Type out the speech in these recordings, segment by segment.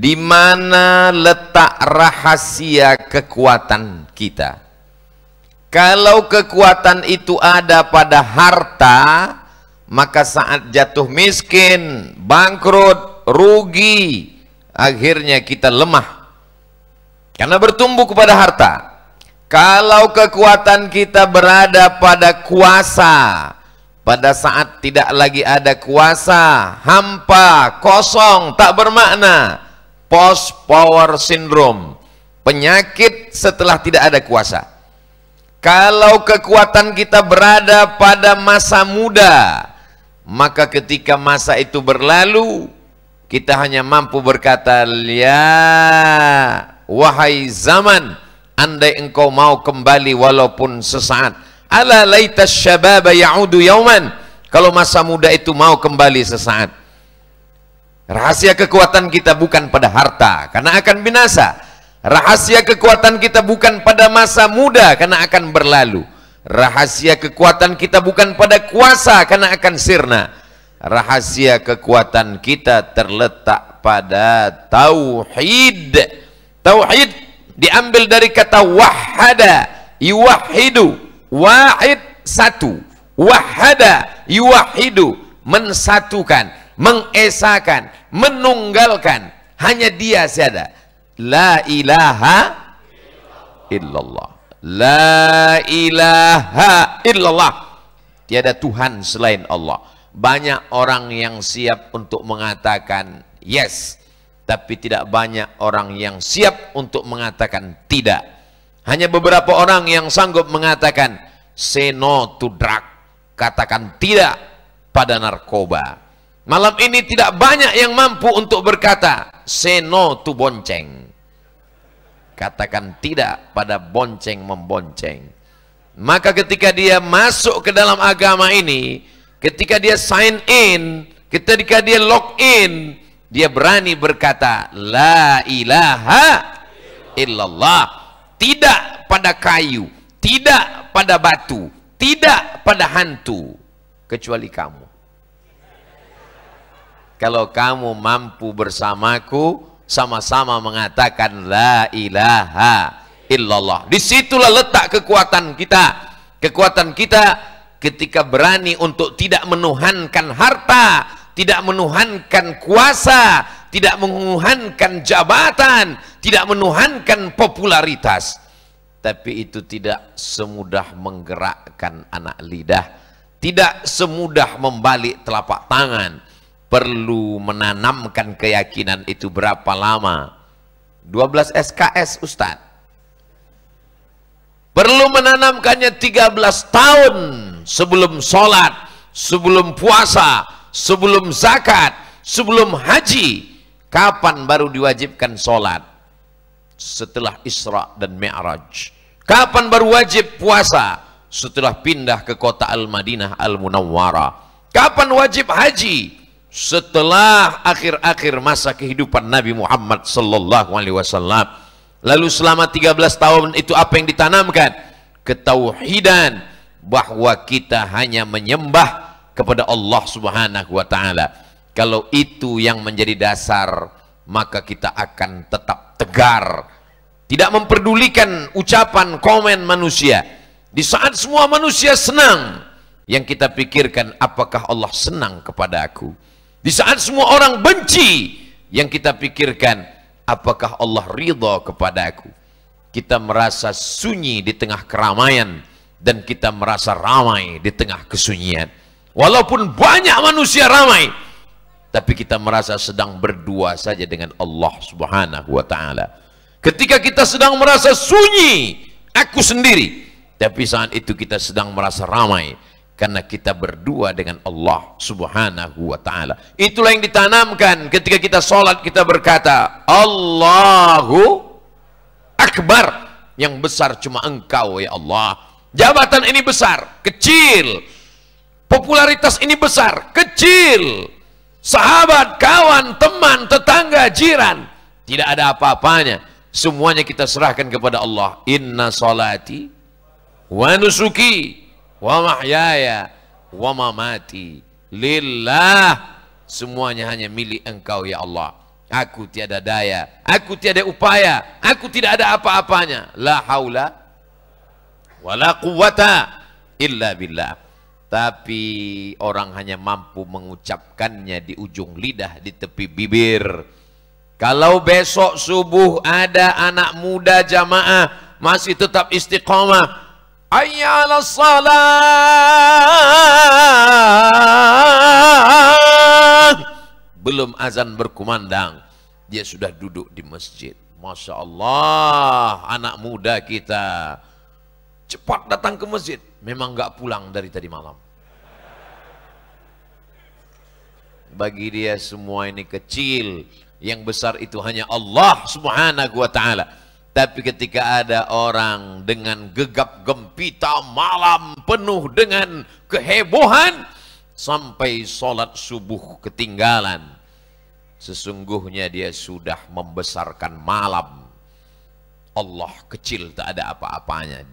Di mana letak rahasia kekuatan kita? Kalau kekuatan itu ada pada harta, maka saat jatuh miskin, bangkrut, rugi, akhirnya kita lemah karena bertumbuh kepada harta. Kalau kekuatan kita berada pada kuasa, pada saat tidak lagi ada kuasa, hampa, kosong, tak bermakna, post power syndrome, penyakit setelah tidak ada kuasa. Kalau kekuatan kita berada pada masa muda, maka ketika masa itu berlalu, kita hanya mampu berkata, ya wahai zaman, andai engkau mau kembali walaupun sesaat, ala laitas syababa ya'udu yauman, kalau masa muda itu mau kembali sesaat. Rahasia kekuatan kita bukan pada harta, karena akan binasa. Rahasia kekuatan kita bukan pada masa muda, karena akan berlalu. Rahasia kekuatan kita bukan pada kuasa, karena akan sirna. Rahasia kekuatan kita terletak pada tauhid. Tauhid diambil dari kata wahada, yuwahidu, wahid satu, wahada, yuwahidu, mensatukan, mengesakan, menunggalkan, hanya dia saja. La ilaha illallah, la ilaha illallah, tiada Tuhan selain Allah. Banyak orang yang siap untuk mengatakan yes, tapi tidak banyak orang yang siap untuk mengatakan tidak. Hanya beberapa orang yang sanggup mengatakan say no to drug, katakan tidak pada narkoba. Malam ini tidak banyak yang mampu untuk berkata say no to bonceng, katakan tidak pada bonceng membonceng. Maka ketika dia masuk ke dalam agama ini, ketika dia sign in, ketika dia log in, dia berani berkata la ilaha illallah, tidak pada kayu, tidak pada batu, tidak pada hantu, kecuali kamu. Kalau kamu mampu bersamaku, sama-sama mengatakan la ilaha illallah. Disitulah letak kekuatan kita. Kekuatan kita ketika berani untuk tidak menuhankan harta, tidak menuhankan kuasa, tidak menuhankan jabatan, tidak menuhankan popularitas. Tapi itu tidak semudah menggerakkan anak lidah, tidak semudah membalik telapak tangan. Perlu menanamkan keyakinan itu berapa lama? 12 SKS Ustaz. Perlu menanamkannya 13 tahun sebelum sholat, sebelum puasa, sebelum zakat, sebelum haji. Kapan baru diwajibkan sholat? Setelah Isra dan Mi'raj. Kapan baru wajib puasa? Setelah pindah ke kota Al-Madinah Al-Munawwarah. Kapan wajib haji? Setelah akhir-akhir masa kehidupan Nabi Muhammad sallallahu alaihi wasallam. Lalu selama 13 tahun itu apa yang ditanamkan? Ketauhidan, bahwa kita hanya menyembah kepada Allah Subhanahu wa taala. Kalau itu yang menjadi dasar, maka kita akan tetap tegar, tidak memperdulikan ucapan komen manusia. Di saat semua manusia senang, yang kita pikirkan apakah Allah senang kepada aku. Di saat semua orang benci, yang kita pikirkan apakah Allah ridha kepada aku. Kita merasa sunyi di tengah keramaian, dan kita merasa ramai di tengah kesunyian. Walaupun banyak manusia ramai, tapi kita merasa sedang berdua saja dengan Allah Subhanahu wa taala. Ketika kita sedang merasa sunyi, aku sendiri, tapi saat itu kita sedang merasa ramai karena kita berdua dengan Allah Subhanahu wa taala. Itulah yang ditanamkan ketika kita sholat, kita berkata Allahu Akbar. Yang besar cuma Engkau ya Allah. Jabatan ini besar, kecil. Popularitas ini besar, kecil. Sahabat, kawan, teman, tetangga, jiran, tidak ada apa-apanya. Semuanya kita serahkan kepada Allah. Inna salati wa nusuki wa mahyaya wa mamati lillah. Semuanya hanya milik Engkau ya Allah. Aku tiada daya, aku tiada upaya, aku tidak ada apa-apanya. La haula wala quwata illa billah. Tapi orang hanya mampu mengucapkannya di ujung lidah, di tepi bibir. Kalau besok subuh ada anak muda jamaah masih tetap istiqamah, hayya 'alas shalah, belum azan berkumandang, dia sudah duduk di masjid. Masya Allah, anak muda kita cepat datang ke masjid, memang nggak pulang dari tadi malam. Bagi dia semua ini kecil, yang besar itu hanya Allah Subhanahu wa ta'ala. Tapi ketika ada orang dengan gegap gempita malam penuh dengan kehebohan sampai sholat subuh ketinggalan, sesungguhnya dia sudah membesarkan malam. Allah kecil, tak ada apa-apanya.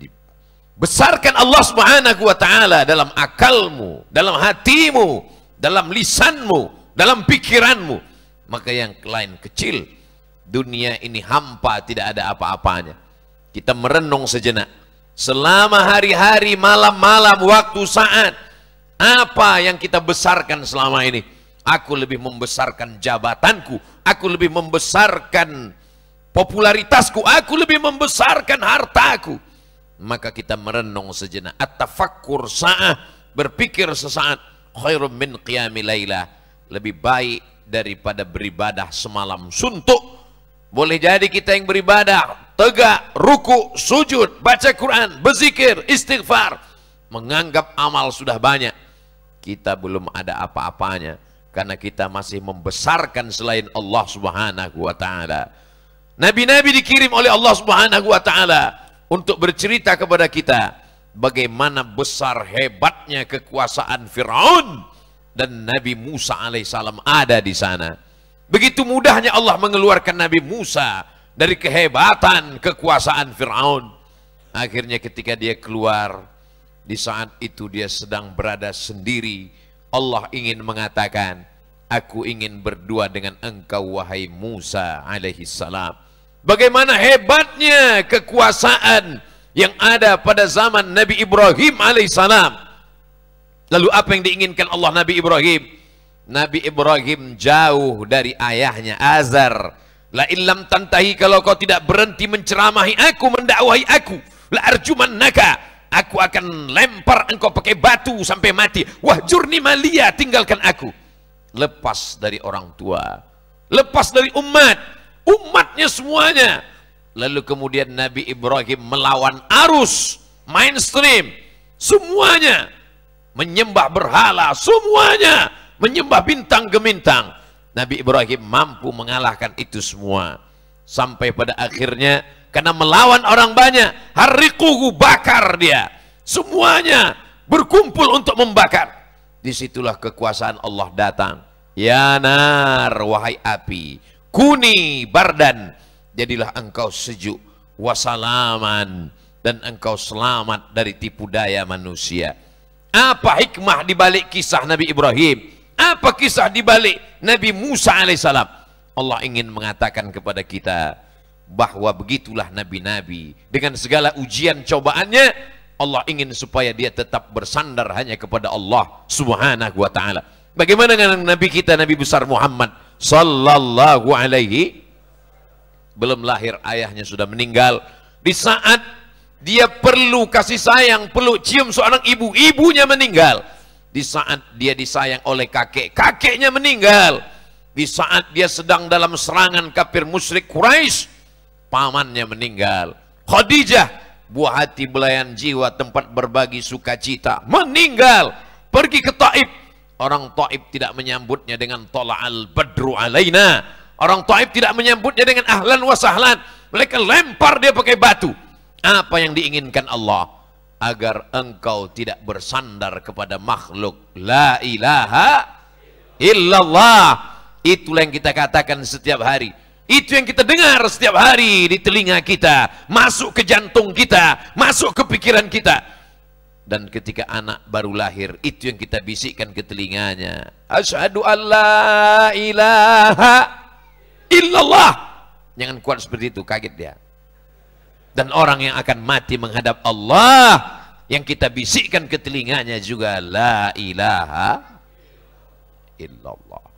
Besarkan Allah Subhanahu wa ta'ala dalam akalmu, dalam hatimu, dalam lisanmu, dalam pikiranmu. Maka yang lain kecil. Dunia ini hampa, tidak ada apa-apanya. Kita merenung sejenak. Selama hari-hari, malam-malam, waktu, saat, apa yang kita besarkan selama ini? Aku lebih membesarkan jabatanku, aku lebih membesarkan popularitasku, aku lebih membesarkan hartaku. Maka kita merenung sejenak. At-tafakkur sa'ah, berpikir sesaat, khairum min qiyami laylah, lebih baik daripada beribadah semalam suntuk. Boleh jadi kita yang beribadah tegak, ruku, sujud, baca Quran, berzikir, istighfar, menganggap amal sudah banyak. Kita belum ada apa-apanya karena kita masih membesarkan selain Allah Subhanahu wa ta'ala. Nabi-nabi dikirim oleh Allah Subhanahu wa ta'ala untuk bercerita kepada kita bagaimana besar hebatnya kekuasaan Fir'aun, dan Nabi Musa alaihissalam ada di sana. Begitu mudahnya Allah mengeluarkan Nabi Musa dari kehebatan kekuasaan Fir'aun. Akhirnya ketika dia keluar, di saat itu dia sedang berada sendiri. Allah ingin mengatakan, aku ingin berdua dengan engkau wahai Musa alaihissalam. Bagaimana hebatnya kekuasaan yang ada pada zaman Nabi Ibrahim alaihissalam. Lalu apa yang diinginkan Allah Nabi Ibrahim? Nabi Ibrahim jauh dari ayahnya Azar. La illam tantahi, kalau kau tidak berhenti menceramahi aku, mendakwahi aku, la arjumannaka, aku akan lempar engkau pakai batu sampai mati. Wahjurni malia, tinggalkan aku. Lepas dari orang tua, lepas dari umatnya semuanya. Lalu kemudian Nabi Ibrahim melawan arus mainstream, semuanya menyembah berhala, semuanya menyembah bintang gemintang. Nabi Ibrahim mampu mengalahkan itu semua. Sampai pada akhirnya karena melawan orang banyak, harriquhu, bakar dia. Semuanya berkumpul untuk membakar. Disitulah kekuasaan Allah datang. Ya nar, wahai api, kuni bardan, jadilah engkau sejuk, wasalaman, dan engkau selamat dari tipu daya manusia. Apa hikmah dibalik kisah Nabi Ibrahim? Apa kisah dibalik Nabi Musa alaihissalam? Allah ingin mengatakan kepada kita bahwa begitulah nabi-nabi, dengan segala ujian cobaannya, Allah ingin supaya dia tetap bersandar hanya kepada Allah Subhanahu wa ta'ala. Bagaimana dengan Nabi kita, Nabi besar Muhammad sallallahu alaihi, belum lahir ayahnya sudah meninggal. Di saat dia perlu kasih sayang, perlu cium seorang ibu, ibunya meninggal. Di saat dia disayang oleh kakeknya meninggal. Di saat dia sedang dalam serangan kafir musyrik Quraisy, pamannya meninggal. Khadijah, buah hati belayan jiwa, tempat berbagi sukacita, meninggal. Pergi ke Taif, orang Taif tidak menyambutnya dengan tola'al badru alaina. Orang Taif tidak menyambutnya dengan ahlan wa sahlan. Mereka lempar dia pakai batu. Apa yang diinginkan Allah? Agar engkau tidak bersandar kepada makhluk. La ilaha illallah. Itulah yang kita katakan setiap hari. Itu yang kita dengar setiap hari di telinga kita, masuk ke jantung kita, masuk ke pikiran kita. Dan ketika anak baru lahir, itu yang kita bisikkan ke telinganya. Asyhadu an la ilaha illallah. Jangan kuat seperti itu, kaget dia. Dan orang yang akan mati menghadap Allah, yang kita bisikkan ke telinganya juga la ilaha illallah.